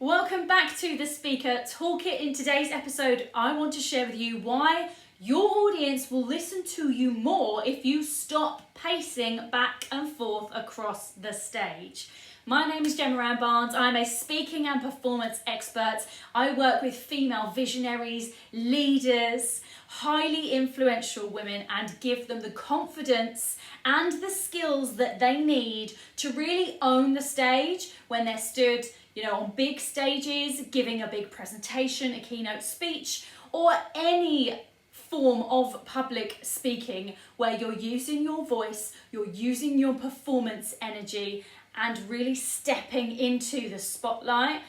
Welcome back to the Speaker Toolkit. In today's episode, I want to share with you why your audience will listen to you more if you stop pacing back and forth across the stage. My name is Gemma Barnes. I'm a speaking and performance expert. I work with female visionaries, leaders, highly influential women and give them the confidence and the skills that they need to really own the stage when they're stood, on big stages, giving a big presentation, a keynote speech, or any form of public speaking where you're using your voice, you're using your performance energy and really stepping into the spotlight,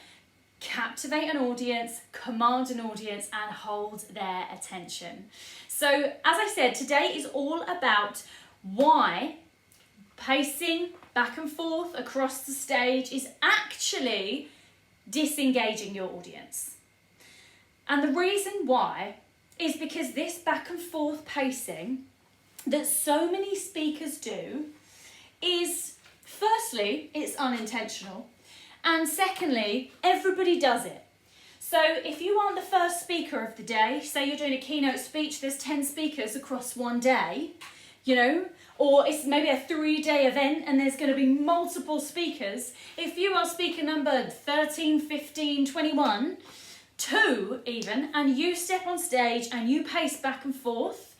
captivate an audience, command an audience and hold their attention. So as I said, today is all about why pacing back and forth across the stage is actually disengaging your audience. And the reason why is because this back and forth pacing that so many speakers do is, firstly, it's unintentional, and secondly, everybody does it. So if you aren't the first speaker of the day, say you're doing a keynote speech, there's 10 speakers across one day, or it's maybe a 3-day event and there's going to be multiple speakers. If you are speaker number 13, 15, 21, 2 even, and you step on stage and you pace back and forth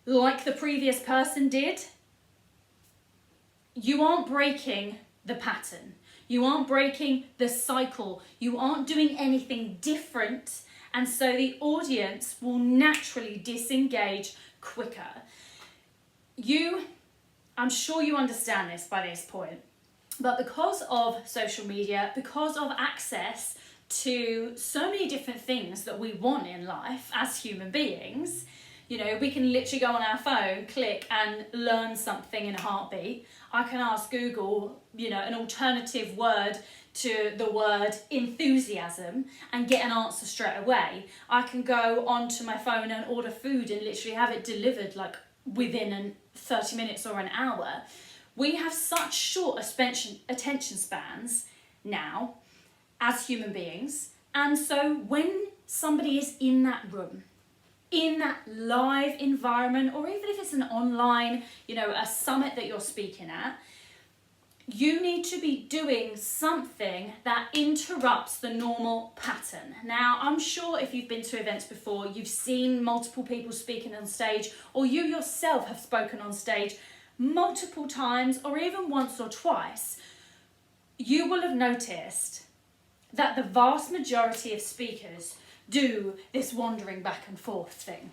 like the previous person did, you aren't breaking the pattern. You aren't breaking the cycle. You aren't doing anything different. And so the audience will naturally disengage quicker. I'm sure you understand this by this point, but because of social media, because of access to so many different things that we want in life as human beings, we can literally go on our phone, click and learn something in a heartbeat. I can ask Google, an alternative word to the word enthusiasm and get an answer straight away. I can go onto my phone and order food and literally have it delivered within 30 minutes or an hour. We have such short attention spans now as human beings. And so when somebody is in that room, in that live environment, or even if it's an online, a summit that you're speaking at, you need to be doing something that interrupts the normal pattern. Now, I'm sure if you've been to events before, you've seen multiple people speaking on stage, or you yourself have spoken on stage multiple times, or even once or twice. You will have noticed that the vast majority of speakers do this wandering back and forth thing.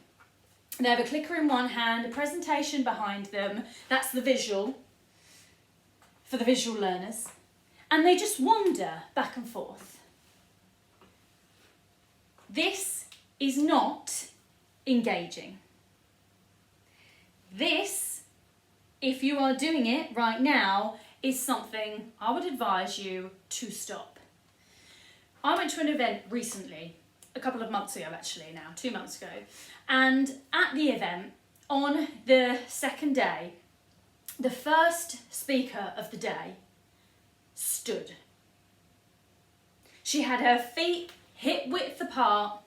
They have a clicker in one hand, a presentation behind them, that's the visual, for the visual learners, and they just wander back and forth. This is not engaging. This, if you are doing it right now, is something I would advise you to stop. I went to an event recently, a couple of months ago actually now, 2 months ago, and at the event, on the second day, the first speaker of the day stood. She had her feet hip width apart.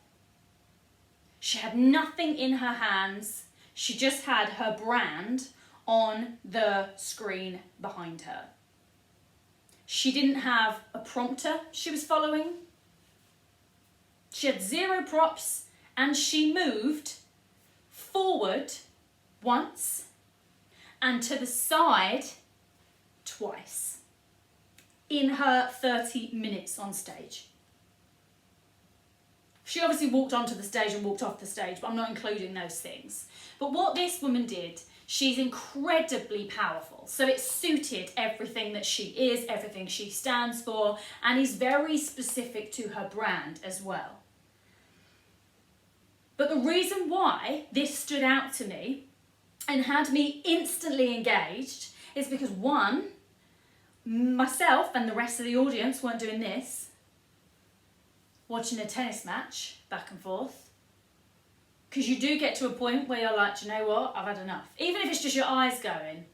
She had nothing in her hands. She just had her brand on the screen behind her. She didn't have a prompter she was following. She had 0 props and she moved forward once and to the side twice in her 30 minutes on stage. She obviously walked onto the stage and walked off the stage, but I'm not including those things. But what this woman did, she's incredibly powerful. So it suited everything that she is, everything she stands for, and is very specific to her brand as well. But the reason why this stood out to me and had me instantly engaged is because, one, myself and the rest of the audience weren't doing this, watching a tennis match back and forth. Because you do get to a point where you're like, do you know what, I've had enough. Even if it's just your eyes going,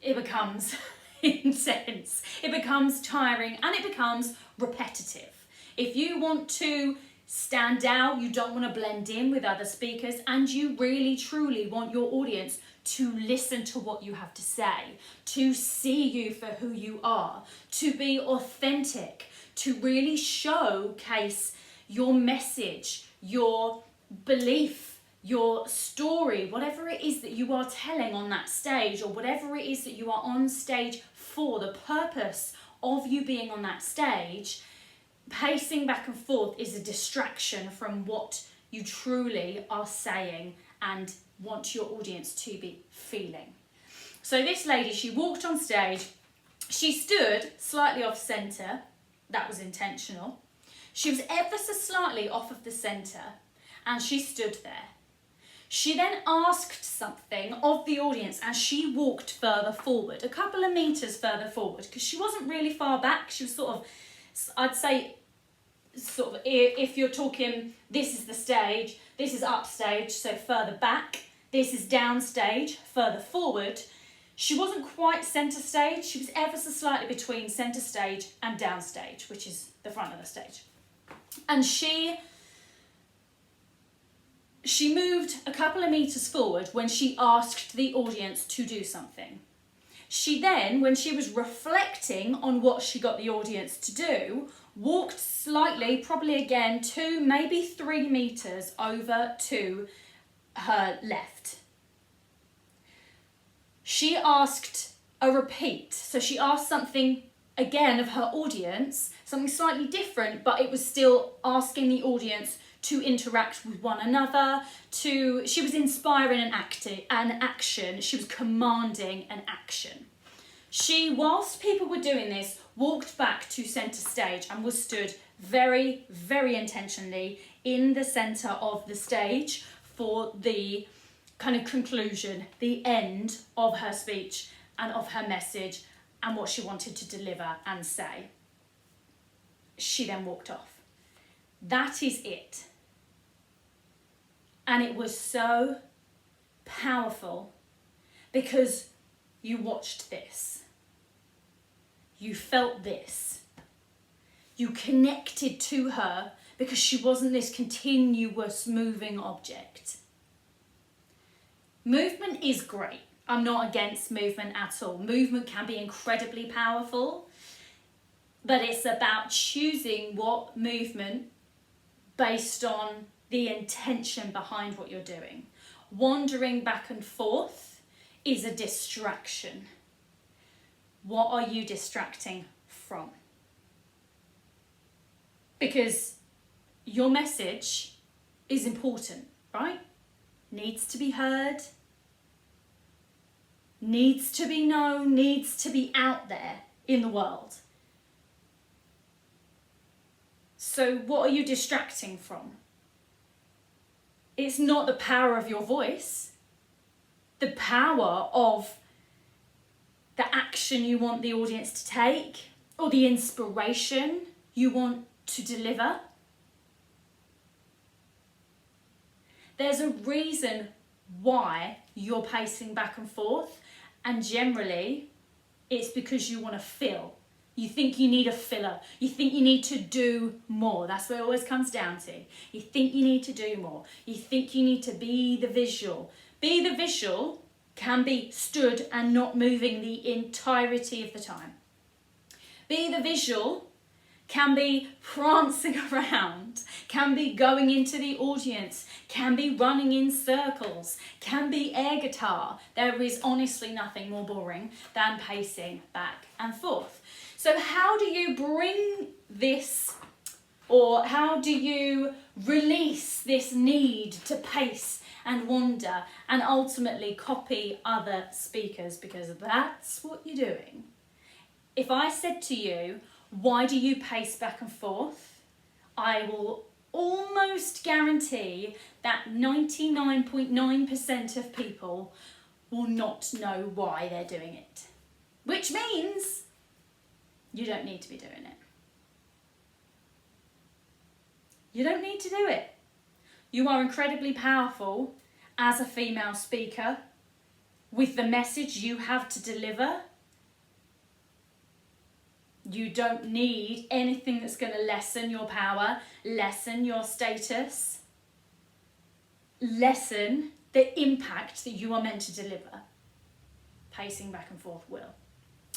it becomes intense. It becomes tiring and it becomes repetitive. If you want to stand out, you don't want to blend in with other speakers, and you really truly want your audience to listen to what you have to say, to see you for who you are, to be authentic, to really showcase your message, your belief, your story, whatever it is that you are telling on that stage, or whatever it is that you are on stage for, the purpose of you being on that stage, pacing back and forth is a distraction from what you truly are saying and want your audience to be feeling. So this lady, she walked on stage, she stood slightly off centre, that was intentional. She was ever so slightly off of the centre, and she stood there. She then asked something of the audience as she walked further forward, a couple of metres further forward, because she wasn't really far back. She was sort of, I'd say, sort of, if you're talking, this is the stage, this is upstage, so further back, this is downstage, further forward. She wasn't quite centre stage, she was ever so slightly between centre stage and downstage, which is the front of the stage. And she moved a couple of metres forward when she asked the audience to do something. She then, when she was reflecting on what she got the audience to do, walked slightly, probably again 2, maybe 3 metres over to her left. She asked a repeat, so she asked something again of her audience, something slightly different, but it was still asking the audience to interact with one another, she was inspiring an action, she was commanding an action. She, whilst people were doing this, walked back to centre stage and was stood very, very intentionally in the centre of the stage for the kind of conclusion, the end of her speech and of her message and what she wanted to deliver and say. She then walked off. That is it. And it was so powerful because you watched this. You felt this. You connected to her because she wasn't this continuous moving object. Movement is great. I'm not against movement at all. Movement can be incredibly powerful, but it's about choosing what movement based on the intention behind what you're doing. Wandering back and forth is a distraction. What are you distracting from? Because your message is important, right? Needs to be heard, needs to be known, needs to be out there in the world. So what are you distracting from? It's not the power of your voice, the power of the action you want the audience to take or the inspiration you want to deliver. There's a reason why you're pacing back and forth, and generally it's because you want to fill. You think you need a filler. You think you need to do more. That's what it always comes down to. You think you need to do more. You think you need to be the visual. Be the visual can be stood and not moving the entirety of the time. Be the visual can be prancing around, can be going into the audience, can be running in circles, can be air guitar. There is honestly nothing more boring than pacing back and forth. So how do you bring this, or how do you release this need to pace and wander and ultimately copy other speakers? Because that's what you're doing. If I said to you, why do you pace back and forth? I will almost guarantee that 99.9% of people will not know why they're doing it. Which means you don't need to be doing it. You don't need to do it. You are incredibly powerful as a female speaker with the message you have to deliver. You don't need anything that's going to lessen your power, lessen your status, lessen the impact that you are meant to deliver. Pacing back and forth will.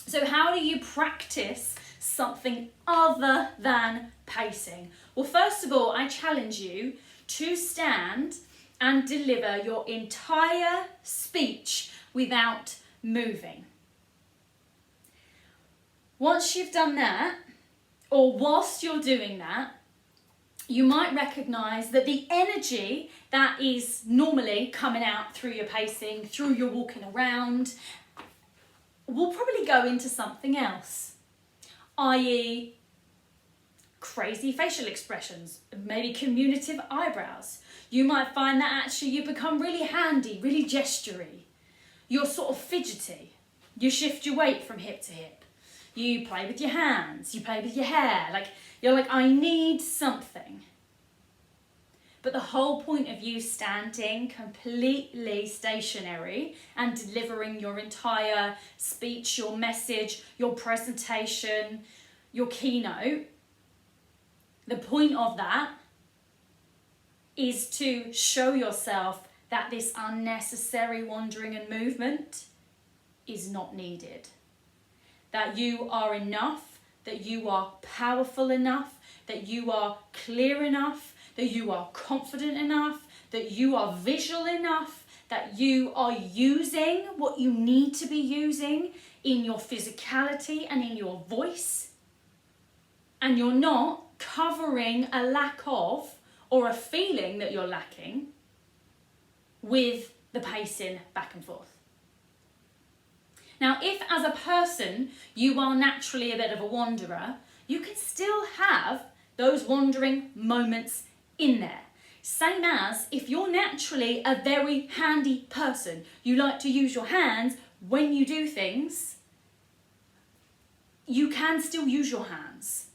So how do you practice something other than pacing? Well, first of all, I challenge you to stand and deliver your entire speech without moving. Once you've done that, or whilst you're doing that, you might recognise that the energy that is normally coming out through your pacing, through your walking around, will probably go into something else, i.e. crazy facial expressions, maybe communicative eyebrows. You might find that actually you become really handy, really gestury. You're sort of fidgety. You shift your weight from hip to hip. You play with your hands, you play with your hair. You're like, I need something. But the whole point of you standing completely stationary and delivering your entire speech, your message, your presentation, your keynote, the point of that is to show yourself that this unnecessary wandering and movement is not needed. That you are enough, that you are powerful enough, that you are clear enough, that you are confident enough, that you are visual enough, that you are using what you need to be using in your physicality and in your voice, and you're not covering a lack of or a feeling that you're lacking with the pacing back and forth. Now, if as a person you are naturally a bit of a wanderer, you can still have those wandering moments in there. Same as if you're naturally a very handy person, you like to use your hands when you do things, you can still use your hands.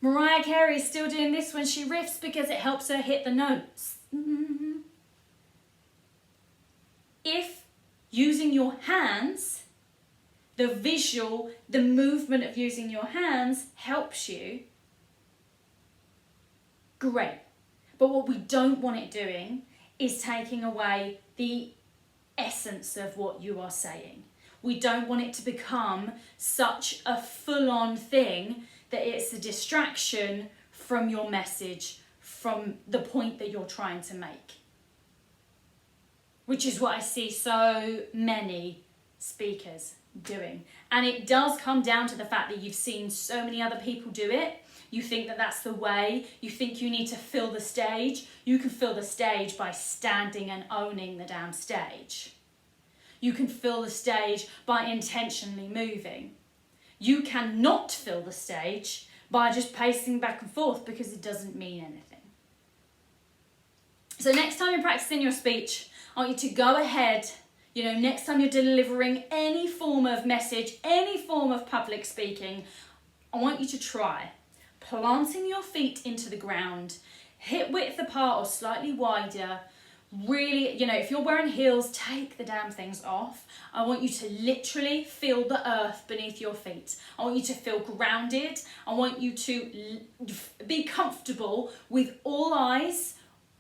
Mariah Carey is still doing this when she riffs because it helps her hit the notes. If using your hands, the visual, the movement of using your hands helps you, great. But what we don't want it doing is taking away the essence of what you are saying. We don't want it to become such a full-on thing that it's a distraction from your message, from the point that you're trying to make. Which is what I see so many speakers doing. And it does come down to the fact that you've seen so many other people do it. You think that that's the way. You think you need to fill the stage. You can fill the stage by standing and owning the damn stage. You can fill the stage by intentionally moving. You cannot fill the stage by just pacing back and forth because it doesn't mean anything. So next time you're practicing your speech, I want you to go ahead, next time you're delivering any form of message, any form of public speaking, I want you to try planting your feet into the ground, hip width apart or slightly wider. Really, if you're wearing heels, take the damn things off. I want you to literally feel the earth beneath your feet. I want you to feel grounded. I want you to be comfortable with all eyes,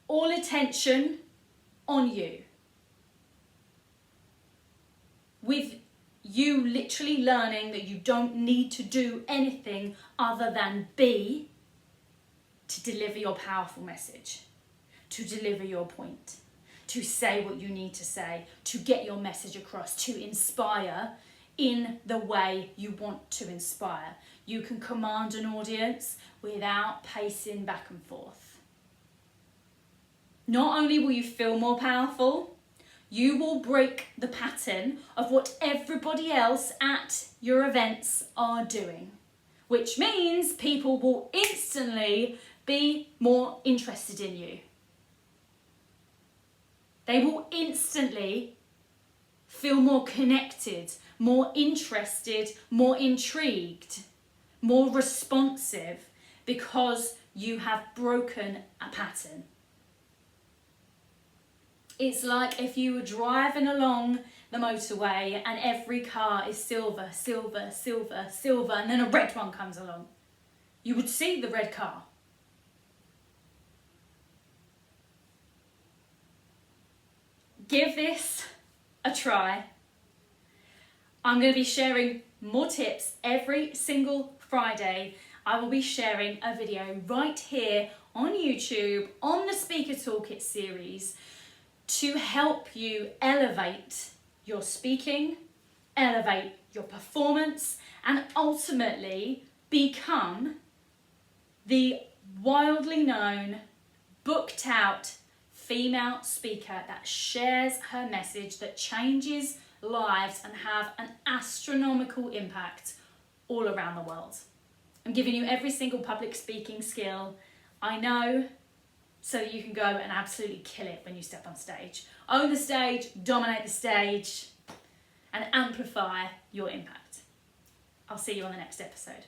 all attention on you. With you literally learning that you don't need to do anything other than be to deliver your powerful message, to deliver your point, to say what you need to say, to get your message across, to inspire in the way you want to inspire. You can command an audience without pacing back and forth. Not only will you feel more powerful, you will break the pattern of what everybody else at your events are doing, which means people will instantly be more interested in you. They will instantly feel more connected, more interested, more intrigued, more responsive because you have broken a pattern. It's like if you were driving along the motorway and every car is silver, silver, silver, silver, and then a red one comes along, you would see the red car. Give this a try. I'm going to be sharing more tips every single Friday. I will be sharing a video right here on YouTube on the Speaker Toolkit series to help you elevate your speaking, elevate your performance, and ultimately become the wildly known, booked out female speaker that shares her message, that changes lives and have an astronomical impact all around the world. I'm giving you every single public speaking skill I know so that you can go and absolutely kill it when you step on stage. Own the stage, dominate the stage, and amplify your impact. I'll see you on the next episode.